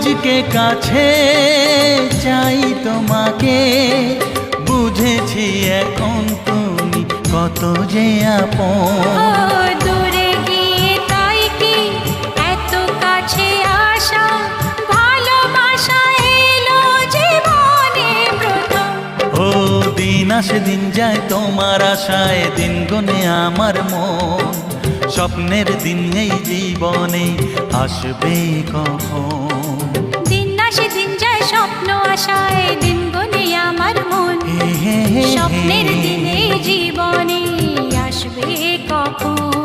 আজকে কাছে চাই তোমাকে, বুঝেছি এখন তুমি কত যে আপন। দূরে গিয়ে তাই কি এত কাছে আসা, ভালোবাসা এলো জীবনে প্রথম। ও দিন আসে দিন যায় তোমার আশায়, দিন গনে আমার মন। স্বপ্নের দিন এই জীবনে আসবে কখন? দিন আসে দিন যায় স্বপ্ন আশায়, দিন গুনে আমার মন। হে হে হে স্বপ্নের দিনে জীবনে আসবে কখন?